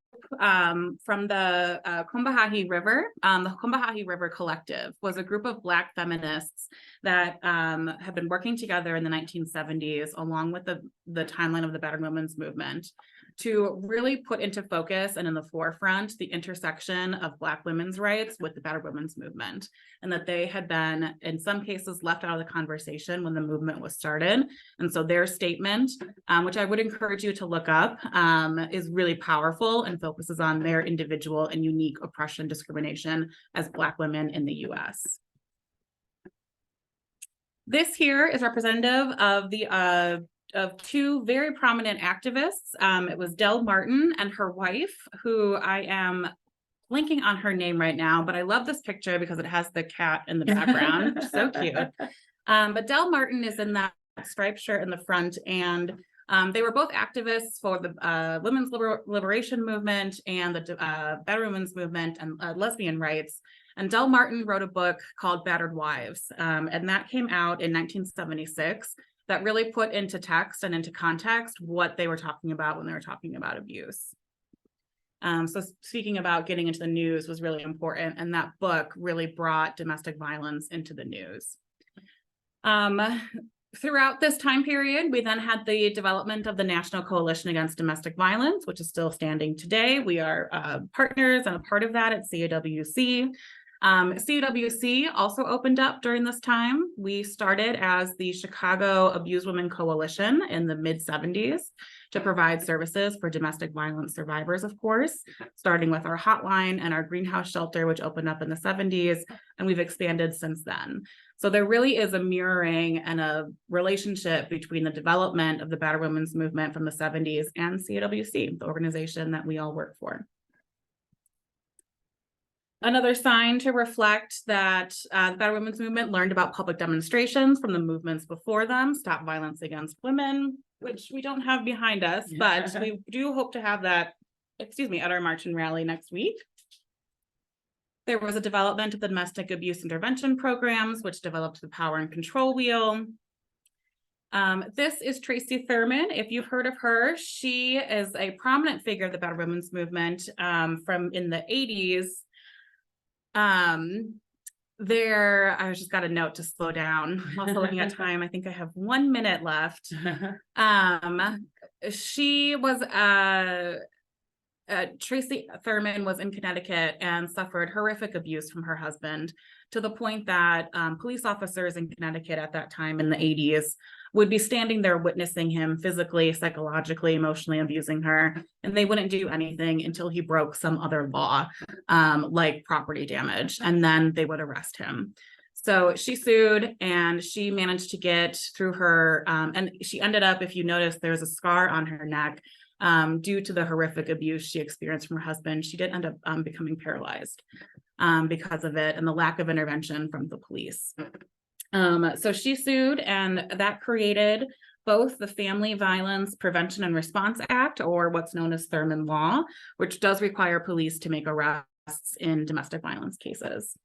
from the Combahee River. The Combahee River Collective was a group of Black feminists that have been working together in the 1970s, along with the timeline of the Better Women's Movement, to really put into focus and in the forefront the intersection of Black women's rights with the Better Women's Movement, and that they had been, in some cases, left out of the conversation when the movement was started. And so their statement, which I would encourage you to look up, is really powerful and focuses on their individual and unique oppression, discrimination as Black women in the US. This here is representative of two very prominent activists. It was Del Martin and her wife, who I am blanking on her name right now, but I love this picture because it has the cat in the background. So cute. But Del Martin is in that striped shirt in the front, and they were both activists for the women's liberation movement and the Better Women's Movement and lesbian rights. And Del Martin wrote a book called Battered Wives, and that came out in 1976. That really put into text and into context what they were talking about when they were talking about abuse. So speaking about getting into the news was really important, and that book really brought domestic violence into the news. Throughout this time period, we then had the development of the National Coalition Against Domestic Violence, which is still standing today. We are partners and a part of that at CAWC. CAWC also opened up during this time. We started as the Chicago Abused Women Coalition in the mid-70s to provide services for domestic violence survivors, of course, starting with our hotline and our greenhouse shelter, which opened up in the 70s, and we've expanded since then. So there really is a mirroring and a relationship between the development of the Better Women's Movement from the 70s and CAWC, the organization that we all work for. Another sign to reflect that the Better Women's Movement learned about public demonstrations from the movements before them, Stop Violence Against Women, which we don't have behind us, but we do hope to have that, at our march and rally next week. There was a development of the domestic abuse intervention programs, which developed the power and control wheel. This is Tracy Thurman. If you've heard of her, she is a prominent figure of the Better Women's Movement from in the 80s. I just got a note to slow down. Also looking at time, I think I have 1 minute left. She was Tracy Thurman was in Connecticut and suffered horrific abuse from her husband, to the point that police officers in Connecticut at that time in the 80s would be standing there witnessing him physically, psychologically, emotionally abusing her, and they wouldn't do anything until he broke some other law, like property damage, and then they would arrest him. So she sued, and she managed to get through her, and she ended up, if you notice, there's a scar on her neck due to the horrific abuse she experienced from her husband. She did end up becoming paralyzed because of it and the lack of intervention from the police. So she sued, and that created both the Family Violence Prevention and Response Act, or what's known as Thurman Law, which does require police to make arrests in domestic violence cases.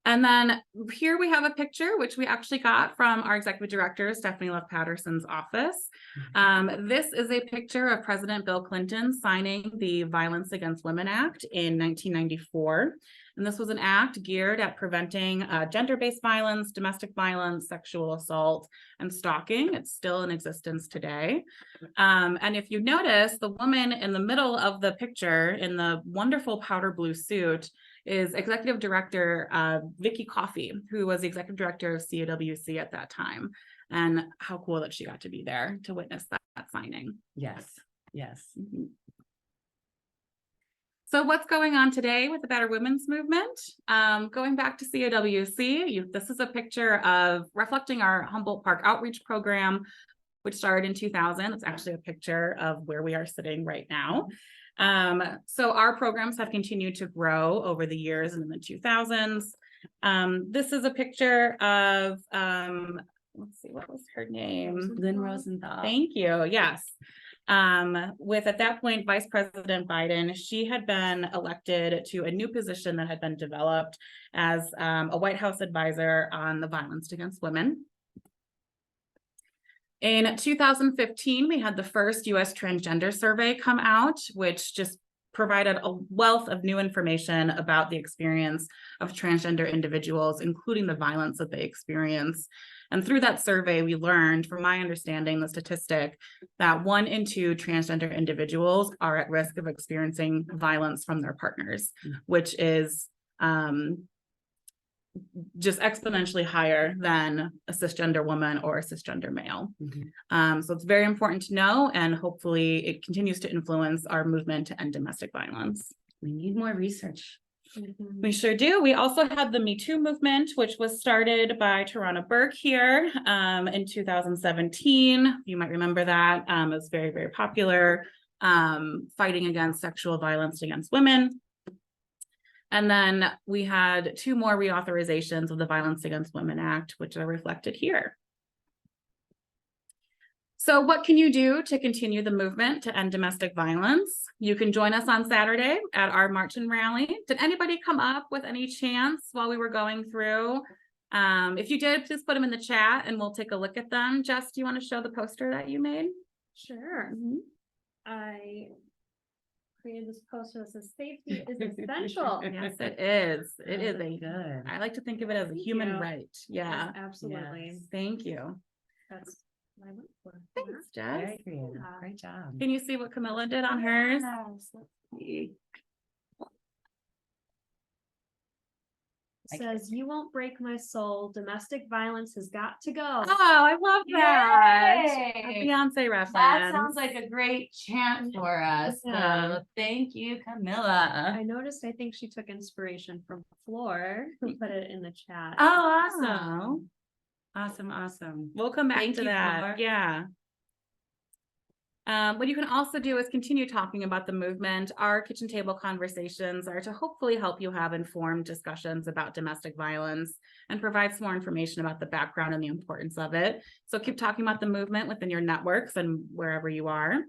And then here we have a picture, which we actually got from our executive director, Stephanie Love Patterson's office. This is a picture of President Bill Clinton signing the Violence Against Women Act in 1994. And this was an act geared at preventing gender-based violence, domestic violence, sexual assault, and stalking. It's still in existence today. And if you notice, the woman in the middle of the picture in the wonderful powder blue suit is Executive Director Vicki Coffey, who was the Executive Director of CAWC at that time. And how cool that she got to be there to witness that signing. Yes, yes. Mm-hmm. So what's going on today with the Better Women's Movement? Going back to CAWC, this is a picture of reflecting our Humboldt Park outreach program, which started in 2000. It's actually a picture of where we are sitting right now. So our programs have continued to grow over the years and in the 2000s. This is a picture of, let's see, what was her name? Lynn Rosenthal. Thank you. Yes. With at that point, Vice President Biden, she had been elected to a new position that had been developed as a White House advisor on the violence against women. In 2015, we had the first U.S. transgender survey come out, which just provided a wealth of new information about the experience of transgender individuals, including the violence that they experience. And through that survey, we learned, from my understanding, the statistic that 1 in 2 transgender individuals are at risk of experiencing violence from their partners, which is just exponentially higher than a cisgender woman or a cisgender male. Mm-hmm. So it's very important to know, and hopefully it continues to influence our movement to end domestic violence. We need more research. Mm-hmm. We sure do. We also had the Me Too movement, which was started by Tarana Burke here in 2017. You might remember that. It was very, very popular, fighting against sexual violence against women. And then we had 2 more reauthorizations of the Violence Against Women Act, which are reflected here. So what can you do to continue the movement to end domestic violence? You can join us on Saturday at our march and rally. Did anybody come up with any chants while we were going through? If you did, please put them in the chat and we'll take a look at them. Jess, do you want to show the poster that you made? Sure. Mm-hmm. I created this poster that says safety is essential. Yes, it is. It is Really good. I like to think of it as a human right. Yeah. Absolutely. Yes. Thank you. That's what I went for. Thanks, Jess. Very creative. Great job. Can you see what Camilla did on hers? Yes, let's see. I Says, "You won't break my soul. Domestic violence has got to go." Oh, I love that. Yay! A Beyonce reference. That sounds like a great chant for us. Yeah. So thank you, Camilla. I noticed, I think she took inspiration from Floor, who put it in the chat. Oh, awesome. Awesome, awesome. We'll come back Thank to you, that. Flor. Yeah. What you can also do is continue talking about the movement. Our kitchen table conversations are to hopefully help you have informed discussions about domestic violence and provide some more information about the background and the importance of it. So keep talking about the movement within your networks and wherever you are.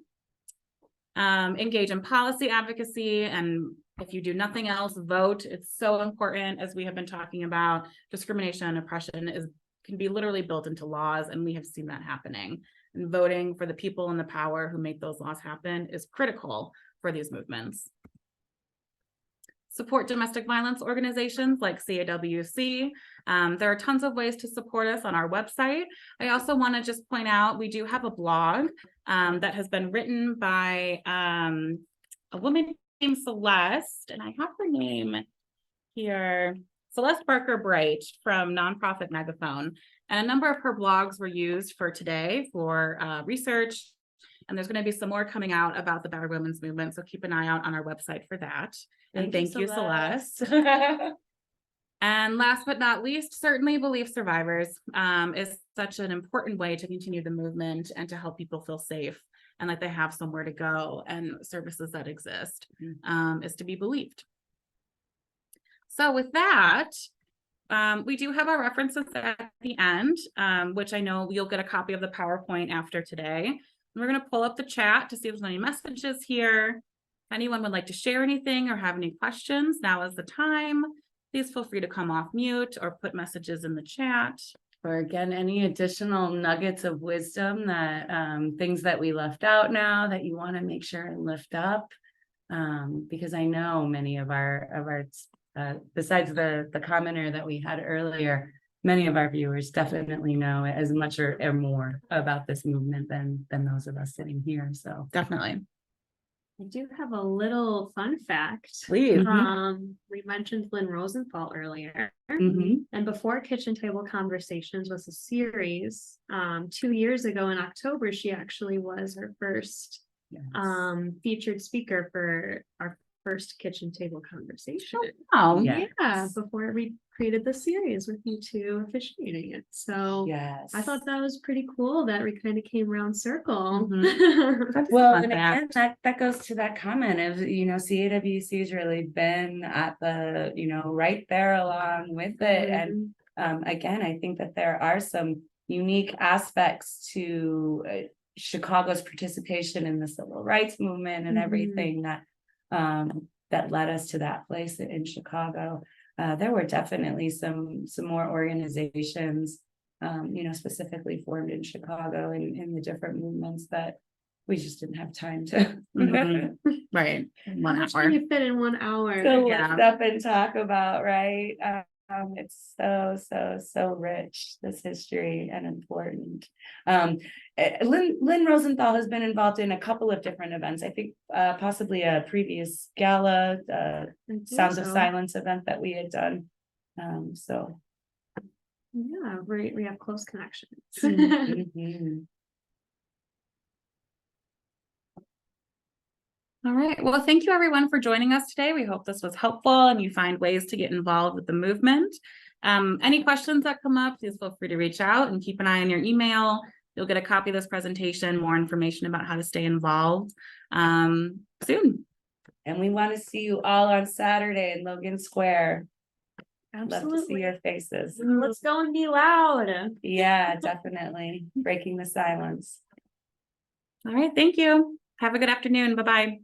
Engage in policy advocacy, and if you do nothing else, vote. It's so important, as we have been talking about. Discrimination and oppression can be literally built into laws, and we have seen that happening. And voting for the people in the power who make those laws happen is critical for these movements. Support domestic violence organizations like CAWC. There are tons of ways to support us on our website. I also want to just point out, we do have a blog that has been written by a woman named Celeste, and I have her name here, Celeste Barker Bright from Nonprofit Megaphone. And a number of her blogs were used for today for research. And there's going to be some more coming out about the Battered Women's Movement. So keep an eye out on our website for that. And thank you, Celeste. And last but not least, certainly Believe Survivors is such an important way to continue the movement and to help people feel safe and like they have somewhere to go, and services that exist is to be believed. So with that, we do have our references at the end, which I know you'll get a copy of the PowerPoint after today. And we're going to pull up the chat to see if there's any messages here. If anyone would like to share anything or have any questions, now is the time. Please feel free to come off mute or put messages in the chat. Or again, any additional nuggets of wisdom that things that we left out now that you want to make sure and lift up, because I know many of our besides the commenter that we had earlier, many of our viewers definitely know as much or more about this movement than those of us sitting here. So Definitely. I do have a little fun fact. Please. We mentioned Lynn Rosenthal earlier. Mhm. And before Kitchen Table Conversations was a series, 2 years ago in October, she actually was our first Yes. featured speaker for our first Kitchen Table Conversation. Oh, Yeah. Yeah, before we created the series with you two officiating it. So Yes. I thought that was pretty cool that we kind of came around circle. Well, Fun and fact. again, that goes to that comment of, CAWC has really been at the, right there along with it. And again, I think that there are some unique aspects to Chicago's participation in the civil rights movement and everything that led us to that place in Chicago. There were definitely some more organizations, specifically formed in Chicago in the different movements that we just didn't have time to Right. How 1 much hour. can you fit in 1 hour? to Yeah. lift up and talk about, right? It's so rich, this history, and important. Lynn Rosenthal has been involved in a couple of different events. I think possibly a previous gala, I think Sounds of so. Silence event that we had done. So Yeah, we have close connections. mhm. All right. Well, thank you everyone for joining us today. We hope this was helpful and you find ways to get involved with the movement. Any questions that come up, please feel free to reach out and keep an eye on your email. You'll get a copy of this presentation, more information about how to stay involved soon. And we want to see you all on Saturday in Logan Square. Love to see Absolutely. your faces. Let's go and be loud. Yeah, definitely breaking the silence. All right. Thank you. Have a good afternoon. Bye-bye.